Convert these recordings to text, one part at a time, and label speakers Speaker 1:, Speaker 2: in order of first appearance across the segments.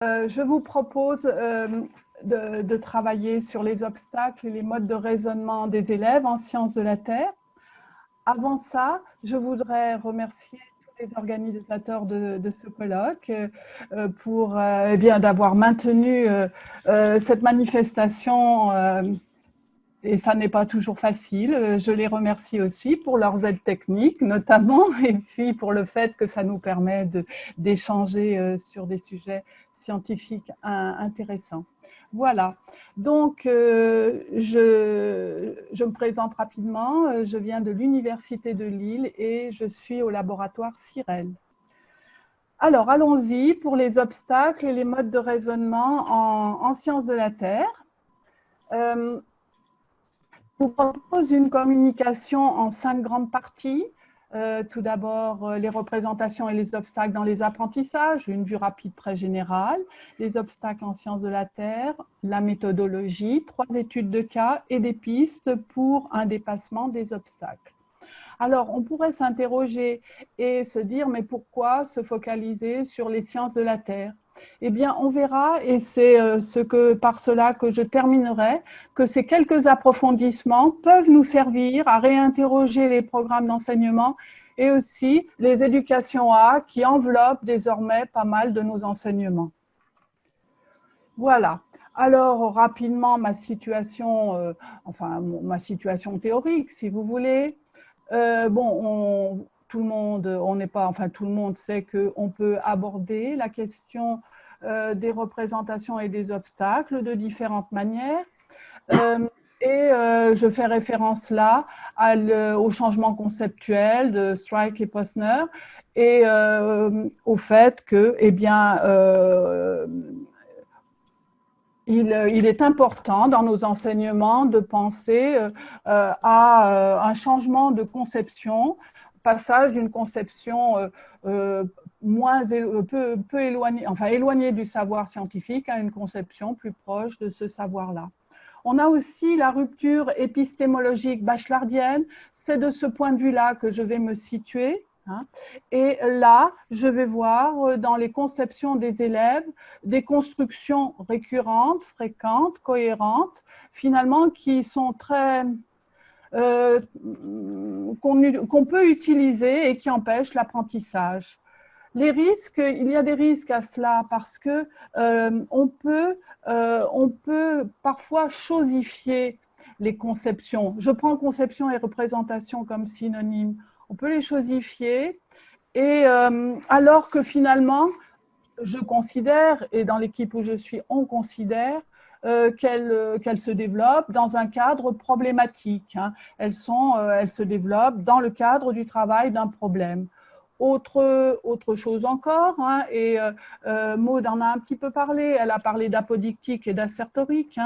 Speaker 1: Je vous propose de travailler sur les obstacles et les modes de raisonnement des élèves en sciences de la Terre. Avant ça, je voudrais remercier tous les organisateurs de ce colloque pour d'avoir maintenu cette manifestation et ça n'est pas toujours facile. Je les remercie aussi pour leurs aides techniques notamment et puis pour le fait que ça nous permet d'échanger sur des sujets scientifiques intéressants. Voilà, donc je me présente rapidement. Je viens de l'Université de Lille et je suis au laboratoire CIREL. Alors, allons-y pour les obstacles et les modes de raisonnement en sciences de la Terre. Je vous propose une communication en 5 grandes parties. Tout d'abord, les représentations et les obstacles dans les apprentissages, une vue rapide très générale, les obstacles en sciences de la Terre, la méthodologie, 3 études de cas et des pistes pour un dépassement des obstacles. Alors, on pourrait s'interroger et se dire, mais pourquoi se focaliser sur les sciences de la Terre ? Eh bien, on verra, et c'est par cela que je terminerai, que ces quelques approfondissements peuvent nous servir à réinterroger les programmes d'enseignement et aussi les éducations A qui enveloppent désormais pas mal de nos enseignements. Voilà. Alors, rapidement, ma situation théorique, si vous voulez. Tout le monde sait qu'on peut aborder la question des représentations et des obstacles de différentes manières. Je fais référence là au changement conceptuel de Strike et Posner et au fait que, il est important dans nos enseignements de penser à un changement de conception, passage d'une conception peu éloignée du savoir scientifique à une conception plus proche de ce savoir-là. On a aussi la rupture épistémologique bachelardienne, c'est de ce point de vue-là que je vais me situer. Et là, je vais voir dans les conceptions des élèves des constructions récurrentes, fréquentes, cohérentes, finalement qui sont très qu'on peut utiliser et qui empêchent l'apprentissage. Les risques, il y a des risques à cela parce que on peut parfois chosifier les conceptions. Je prends conception et représentation comme synonymes. On peut les chosifier et alors que finalement, je considère, et dans l'équipe où je suis, on considère qu'elles se développent dans un cadre problématique. Elles se développent dans le cadre du travail d'un problème. Autre chose encore, et Maud en a un petit peu parlé, elle a parlé d'apodictique et d'assertorique,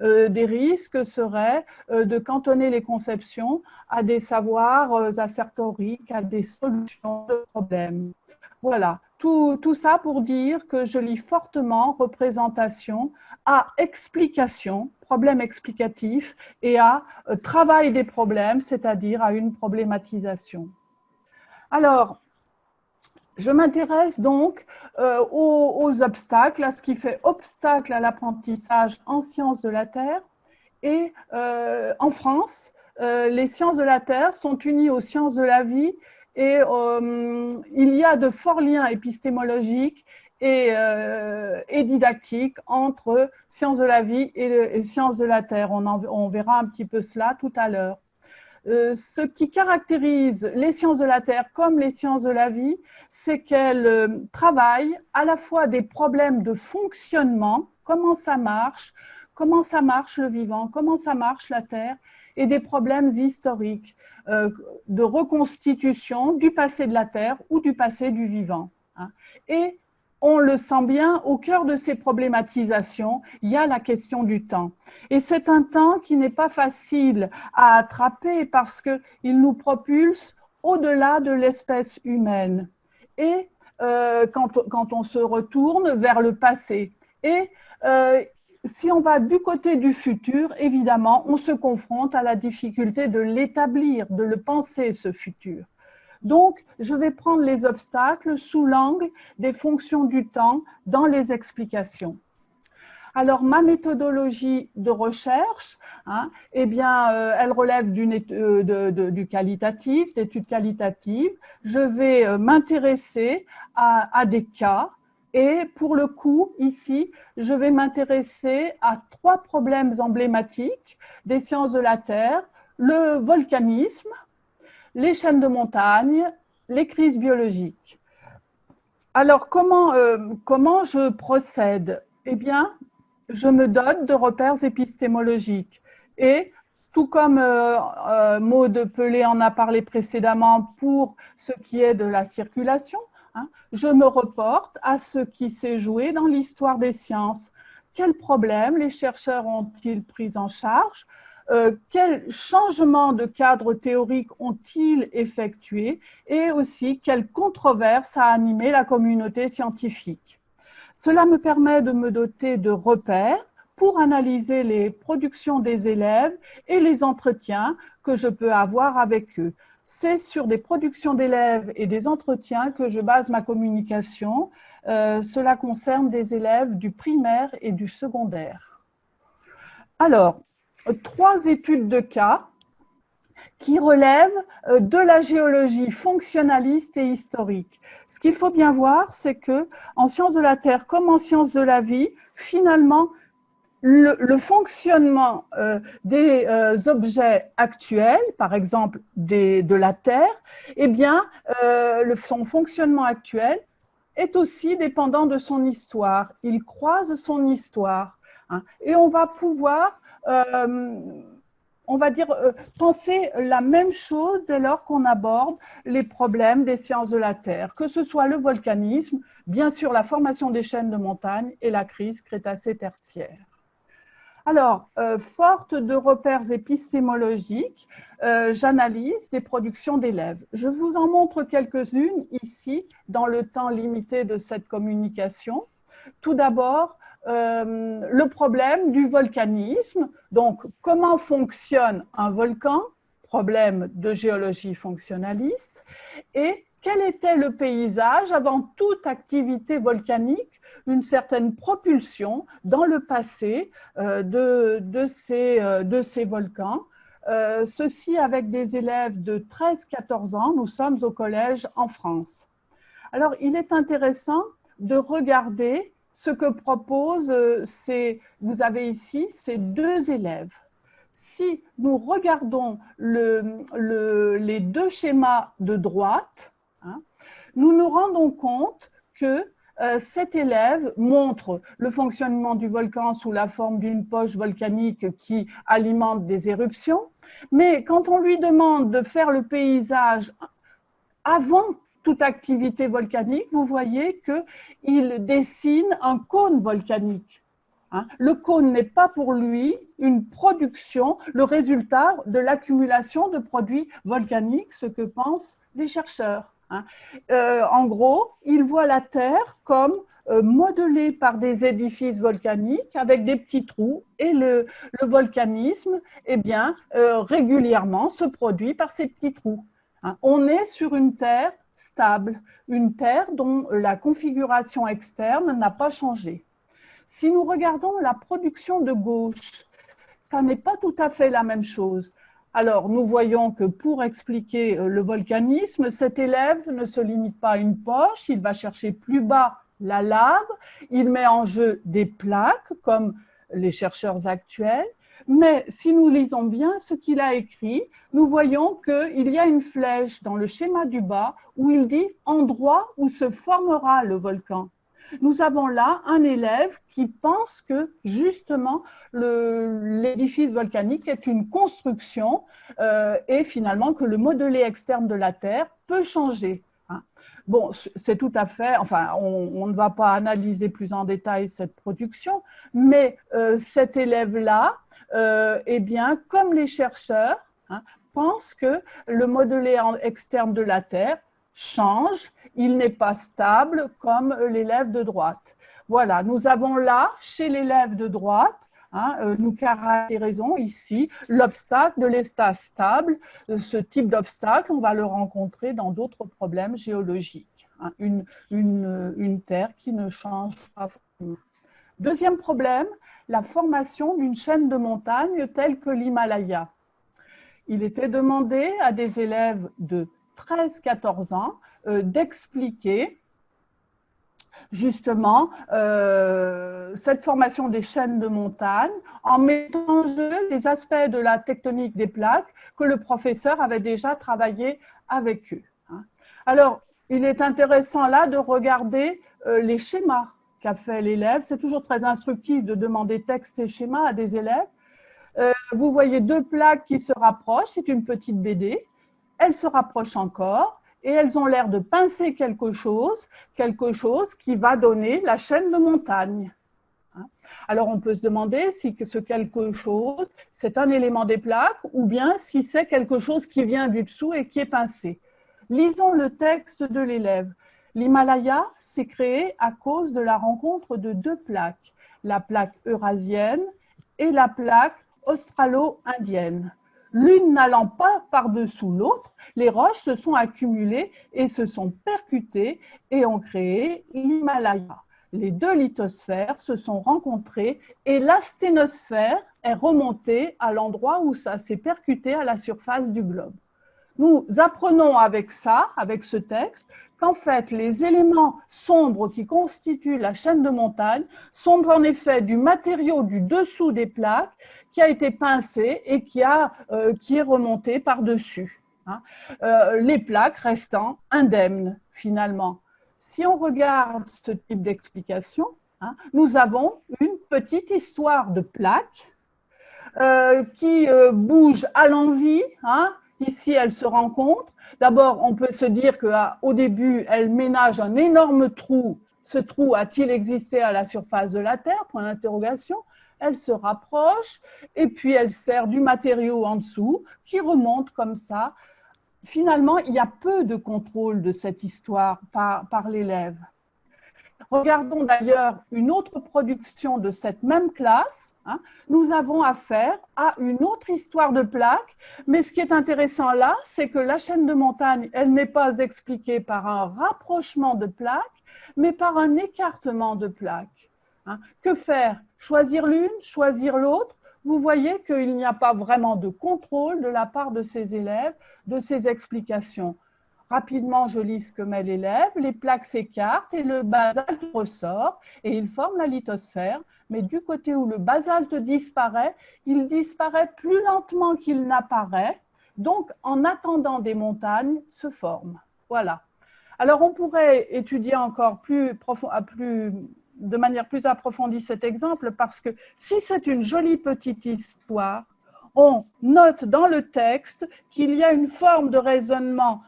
Speaker 1: des risques seraient de cantonner les conceptions à des savoirs assertoriques, à des solutions de problèmes. Voilà, tout ça pour dire que je lis fortement représentation à explication, problème explicatif, et à travail des problèmes, c'est-à-dire à une problématisation. Alors, je m'intéresse donc aux obstacles, à ce qui fait obstacle à l'apprentissage en sciences de la Terre. Et en France, les sciences de la Terre sont unies aux sciences de la vie et il y a de forts liens épistémologiques et didactiques entre sciences de la vie et sciences de la Terre. On verra un petit peu cela tout à l'heure. Ce qui caractérise les sciences de la Terre comme les sciences de la vie, c'est qu'elles travaillent à la fois des problèmes de fonctionnement, comment ça marche le vivant, comment ça marche la Terre, et des problèmes historiques de reconstitution du passé de la Terre ou du passé du vivant. Et on le sent bien, au cœur de ces problématisations, il y a la question du temps. Et c'est un temps qui n'est pas facile à attraper parce qu'il nous propulse au-delà de l'espèce humaine. Et quand on se retourne vers le passé. Et si on va du côté du futur, évidemment, on se confronte à la difficulté de l'établir, de le penser, ce futur. Donc, je vais prendre les obstacles sous l'angle des fonctions du temps dans les explications. Alors, ma méthodologie de recherche, eh bien, elle relève du qualitatif, d'études qualitatives. Je vais m'intéresser à des cas et pour le coup, ici, je vais m'intéresser à 3 problèmes emblématiques des sciences de la Terre, le volcanisme, les chaînes de montagne, les crises biologiques. Alors, comment je procède? Eh bien, je me dote de repères épistémologiques et tout comme Maude Pelé en a parlé précédemment pour ce qui est de la circulation, je me reporte à ce qui s'est joué dans l'histoire des sciences. Quels problèmes les chercheurs ont-ils pris en charge? Quels changements de cadre théorique ont-ils effectués? Et aussi, quelles controverses a animé la communauté scientifique? Cela me permet de me doter de repères pour analyser les productions des élèves et les entretiens que je peux avoir avec eux. C'est sur des productions d'élèves et des entretiens que je base ma communication. Cela concerne des élèves du primaire et du secondaire. Alors, 3 études de cas qui relèvent de la géologie fonctionnaliste et historique. Ce qu'il faut bien voir, c'est que en sciences de la Terre comme en sciences de la vie, finalement, le fonctionnement des objets actuels, par exemple de la Terre, eh bien, son fonctionnement actuel est aussi dépendant de son histoire. Il croise son histoire. Et on va pouvoir on va dire, penser la même chose dès lors qu'on aborde les problèmes des sciences de la Terre, que ce soit le volcanisme, bien sûr la formation des chaînes de montagne et la crise crétacé-tertiaire. Alors, forte de repères épistémologiques, j'analyse des productions d'élèves. Je vous en montre quelques-unes ici, dans le temps limité de cette communication. Tout d'abord, le problème du volcanisme. Donc, comment fonctionne un volcan? Problème de géologie fonctionnaliste. Et quel était le paysage avant toute activité volcanique? Une certaine propulsion dans le passé de ces volcans. Ceci avec des élèves de 13-14 ans. Nous sommes au collège en France. Alors, il est intéressant de regarder ce que proposent vous avez ici ces 2 élèves. Si nous regardons les 2 schémas de droite, nous nous rendons compte que cet élève montre le fonctionnement du volcan sous la forme d'une poche volcanique qui alimente des éruptions, mais quand on lui demande de faire le paysage avant toute activité volcanique, vous voyez qu'il dessine un cône volcanique. Le cône n'est pas pour lui une production, le résultat de l'accumulation de produits volcaniques, ce que pensent les chercheurs. En gros, il voit la Terre comme modelée par des édifices volcaniques avec des petits trous et le volcanisme, eh bien, régulièrement se produit par ces petits trous. On est sur une Terre stable, une Terre dont la configuration externe n'a pas changé. Si nous regardons la production de gauche, ça n'est pas tout à fait la même chose. Alors, nous voyons que pour expliquer le volcanisme, cet élève ne se limite pas à une poche, il va chercher plus bas la lave, il met en jeu des plaques, comme les chercheurs actuels, mais si nous lisons bien ce qu'il a écrit, nous voyons qu'il y a une flèche dans le schéma du bas où il dit « endroit où se formera le volcan ». Nous avons là un élève qui pense que justement l'édifice volcanique est une construction et finalement que le modelé externe de la Terre peut changer. Bon, c'est tout à fait, enfin, on ne va pas analyser plus en détail cette production, mais cet élève-là, eh bien, comme les chercheurs, pense que le modelé externe de la Terre change, il n'est pas stable comme l'élève de droite. Voilà, nous avons là, chez l'élève de droite, Nous caractérisons ici l'obstacle de l'état stable. Ce type d'obstacle, on va le rencontrer dans d'autres problèmes géologiques. Une terre qui ne change pas. Deuxième problème, la formation d'une chaîne de montagnes telle que l'Himalaya. Il était demandé à des élèves de 13-14 ans d'expliquer justement cette formation des chaînes de montagne en mettant en jeu les aspects de la tectonique des plaques que le professeur avait déjà travaillé avec eux. Alors, il est intéressant là de regarder les schémas qu'a fait l'élève. C'est toujours très instructif de demander texte et schéma à des élèves. Vous voyez deux plaques qui se rapprochent, c'est une petite BD. Elles se rapprochent encore et elles ont l'air de pincer quelque chose qui va donner la chaîne de montagne. Alors on peut se demander si ce quelque chose, c'est un élément des plaques ou bien si c'est quelque chose qui vient du dessous et qui est pincé. Lisons le texte de l'élève. L'Himalaya s'est créé à cause de la rencontre de deux plaques, la plaque eurasienne et la plaque australo-indienne. L'une n'allant pas par-dessous l'autre, les roches se sont accumulées et se sont percutées et ont créé l'Himalaya. Les deux lithosphères se sont rencontrées et la sténosphère est remontée à l'endroit où ça s'est percuté à la surface du globe. Nous apprenons avec ça, avec ce texte, qu'en fait, les éléments sombres qui constituent la chaîne de montagne sont en effet du matériau du dessous des plaques qui a été pincé et qui est remonté par-dessus. Les plaques restant indemnes, finalement. Si on regarde ce type d'explication, nous avons une petite histoire de plaques qui bouge à l'envi. Ici, elles se rencontrent. D'abord, on peut se dire qu'au début, elles ménagent un énorme trou. Ce trou a-t-il existé à la surface de la Terre? Point d'interrogation. Elles se rapprochent et puis elles serrent du matériau en dessous qui remonte comme ça. Finalement, il y a peu de contrôle de cette histoire par l'élève. Regardons d'ailleurs une autre production de cette même classe. Nous avons affaire à une autre histoire de plaques, mais ce qui est intéressant là, c'est que la chaîne de montagne, elle n'est pas expliquée par un rapprochement de plaques, mais par un écartement de plaques. Que faire? Choisir l'une, choisir l'autre? Vous voyez qu'il n'y a pas vraiment de contrôle de la part de ces élèves, de ces explications. Rapidement, je lis ce que met l'élève, les plaques s'écartent et le basalte ressort et il forme la lithosphère. Mais du côté où le basalte disparaît, il disparaît plus lentement qu'il n'apparaît. Donc, en attendant, des montagnes se forment. Voilà. Alors, on pourrait étudier encore de manière plus approfondie cet exemple parce que si c'est une jolie petite histoire, on note dans le texte qu'il y a une forme de raisonnement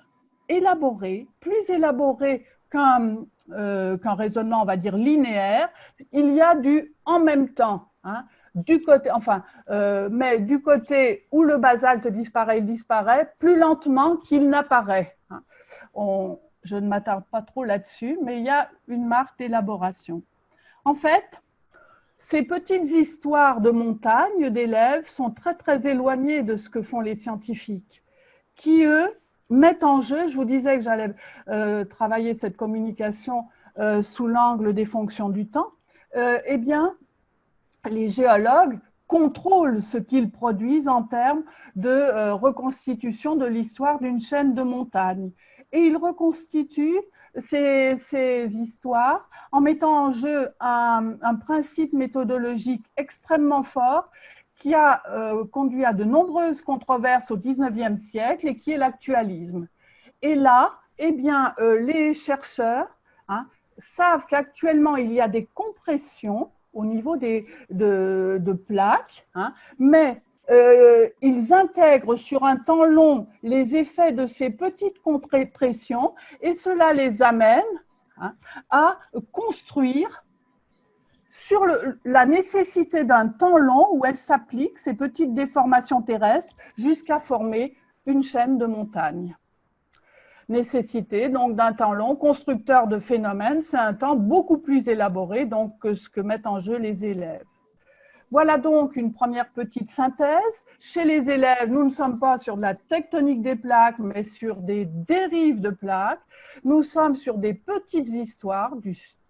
Speaker 1: élaboré, plus élaboré qu'un raisonnement, on va dire, linéaire. Il y a du en même temps. Mais du côté où le basalte disparaît, il disparaît plus lentement qu'il n'apparaît. Je ne m'attarde pas trop là-dessus, mais il y a une marque d'élaboration. En fait, ces petites histoires de montagne d'élèves sont très, très éloignées de ce que font les scientifiques, qui, eux, mettent en jeu, je vous disais que j'allais travailler cette communication sous l'angle des fonctions du temps, eh bien, les géologues contrôlent ce qu'ils produisent en termes de reconstitution de l'histoire d'une chaîne de montagnes. Et ils reconstituent ces histoires en mettant en jeu un principe méthodologique extrêmement fort qui a conduit à de nombreuses controverses au XIXe siècle et qui est l'actualisme. Et là, eh bien, les chercheurs savent qu'actuellement, il y a des compressions au niveau de plaques, mais ils intègrent sur un temps long les effets de ces petites compressions et cela les amène à construire sur la nécessité d'un temps long où elles s'appliquent, ces petites déformations terrestres, jusqu'à former une chaîne de montagnes. Nécessité donc d'un temps long, constructeur de phénomènes, c'est un temps beaucoup plus élaboré donc, que ce que mettent en jeu les élèves. Voilà donc une première petite synthèse. Chez les élèves, nous ne sommes pas sur de la tectonique des plaques, mais sur des dérives de plaques. Nous sommes sur des petites histoires,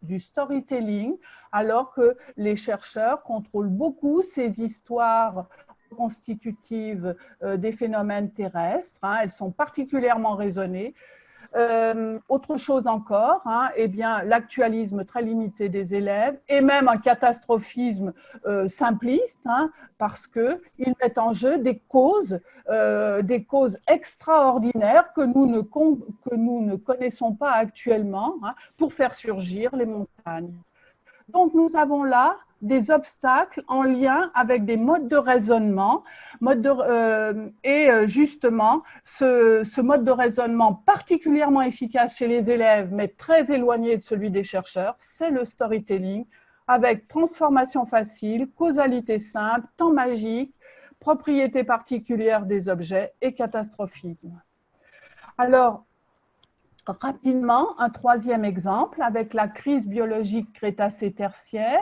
Speaker 1: du storytelling, alors que les chercheurs contrôlent beaucoup ces histoires constitutives des phénomènes terrestres. Elles sont particulièrement raisonnées. Autre chose encore, eh bien, l'actualisme très limité des élèves et même un catastrophisme simpliste, parce qu'ils mettent en jeu des causes extraordinaires que nous ne connaissons pas actuellement, pour faire surgir les montagnes. Donc, nous avons là des obstacles en lien avec des modes de raisonnement. Et justement, ce mode de raisonnement particulièrement efficace chez les élèves, mais très éloigné de celui des chercheurs, c'est le storytelling, avec transformation facile, causalité simple, temps magique, propriétés particulières des objets et catastrophisme. Alors, rapidement, un troisième exemple avec la crise biologique Crétacé-Tertiaire,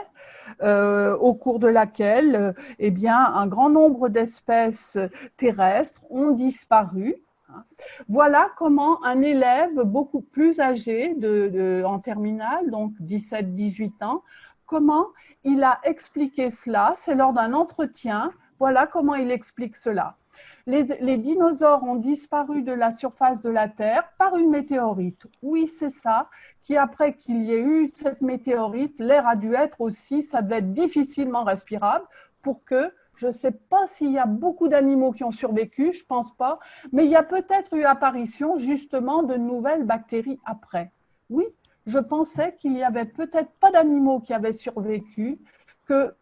Speaker 1: au cours de laquelle eh bien, un grand nombre d'espèces terrestres ont disparu. Voilà comment un élève beaucoup plus âgé en terminale, donc 17-18 ans, comment il a expliqué cela. C'est lors d'un entretien. Voilà comment il explique cela. Les dinosaures ont disparu de la surface de la Terre par une météorite. Oui, c'est ça, qui après qu'il y ait eu cette météorite, l'air a dû être aussi, ça devait être difficilement respirable pour que, je ne sais pas s'il y a beaucoup d'animaux qui ont survécu, je ne pense pas, mais il y a peut-être eu apparition justement de nouvelles bactéries après. Oui, je pensais qu'il n'y avait peut-être pas d'animaux qui avaient survécu,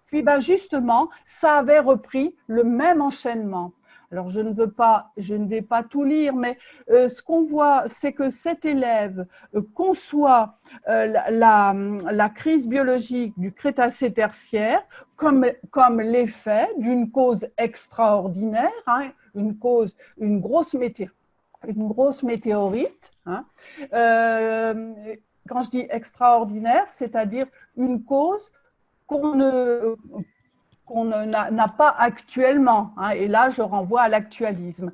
Speaker 1: puis justement, ça avait repris le même enchaînement. Alors, je ne vais pas tout lire, mais ce qu'on voit, c'est que cet élève conçoit la crise biologique du Crétacé tertiaire comme l'effet d'une cause extraordinaire, une grosse météorite. Quand je dis extraordinaire, c'est-à-dire une cause qu'on n'a pas actuellement. Et là, je renvoie à l'actualisme.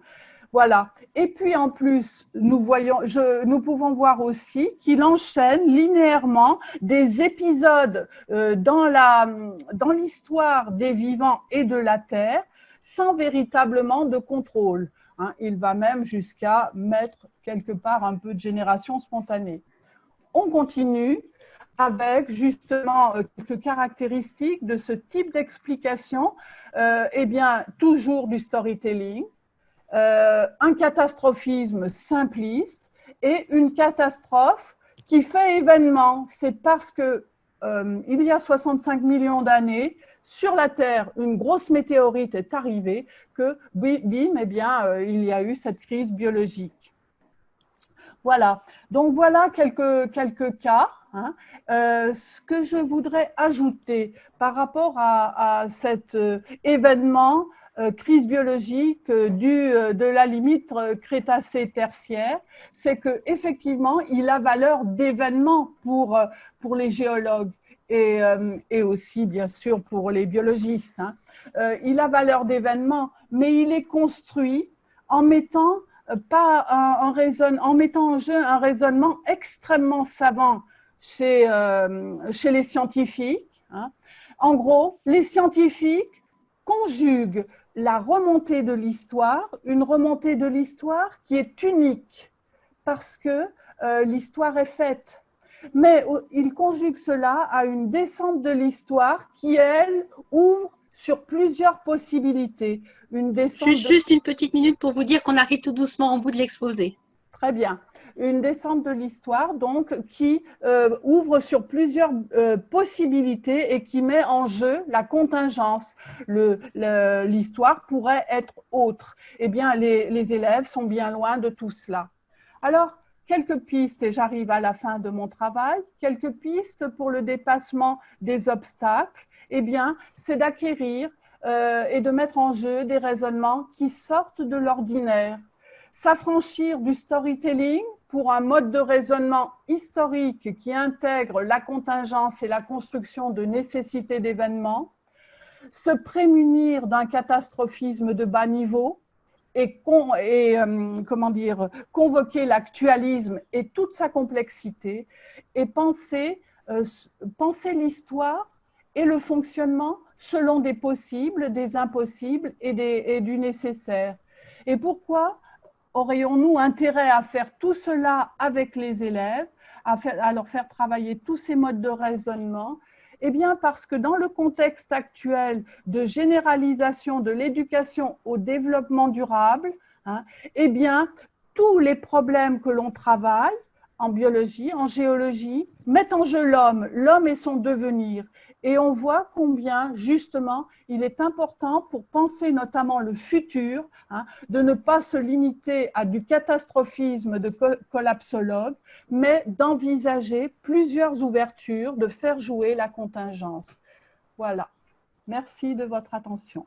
Speaker 1: Voilà. Et puis, en plus, nous pouvons voir aussi qu'il enchaîne linéairement des épisodes dans l'histoire des vivants et de la Terre sans véritablement de contrôle. Il va même jusqu'à mettre quelque part un peu de génération spontanée. On continue avec justement quelques caractéristiques de ce type d'explication, eh bien, toujours du storytelling, un catastrophisme simpliste et une catastrophe qui fait événement. C'est parce que il y a 65 millions d'années, sur la Terre, une grosse météorite est arrivée que, bim, eh bien, il y a eu cette crise biologique. Voilà, donc voilà quelques cas. Ce que je voudrais ajouter par rapport à cet événement, crise biologique de la limite Crétacé-Tertiaire, c'est qu'effectivement, il a valeur d'événement pour les géologues et aussi, bien sûr, pour les biologistes. Il a valeur d'événement, mais il est construit en mettant en mettant en jeu un raisonnement extrêmement savant chez les scientifiques. En gros, les scientifiques conjuguent la remontée de l'histoire, une remontée de l'histoire qui est unique parce que l'histoire est faite. Mais ils conjuguent cela à une descente de l'histoire qui, elle, ouvre sur plusieurs possibilités.
Speaker 2: Juste une petite minute pour vous dire qu'on arrive tout doucement au bout de l'exposé.
Speaker 1: Très bien. Une descente de l'histoire, donc, qui ouvre sur plusieurs possibilités et qui met en jeu la contingence. L'histoire pourrait être autre. Eh bien, les élèves sont bien loin de tout cela. Alors, quelques pistes, et j'arrive à la fin de mon travail, quelques pistes pour le dépassement des obstacles, eh bien, c'est d'acquérir et de mettre en jeu des raisonnements qui sortent de l'ordinaire. S'affranchir du storytelling pour un mode de raisonnement historique qui intègre la contingence et la construction de nécessités d'événements. se prémunir d'un catastrophisme de bas niveau et, comment dire, convoquer l'actualisme et toute sa complexité et penser l'histoire et le fonctionnement selon des possibles, des impossibles et du nécessaire. Et pourquoi aurions-nous intérêt à faire tout cela avec les élèves, à leur faire travailler tous ces modes de raisonnement? Eh bien, parce que dans le contexte actuel de généralisation de l'éducation au développement durable, eh bien, tous les problèmes que l'on travaille en biologie, en géologie, mettent en jeu l'homme et son devenir. Et on voit combien, justement, il est important pour penser notamment le futur, de ne pas se limiter à du catastrophisme de collapsologue, mais d'envisager plusieurs ouvertures, de faire jouer la contingence. Voilà. Merci de votre attention.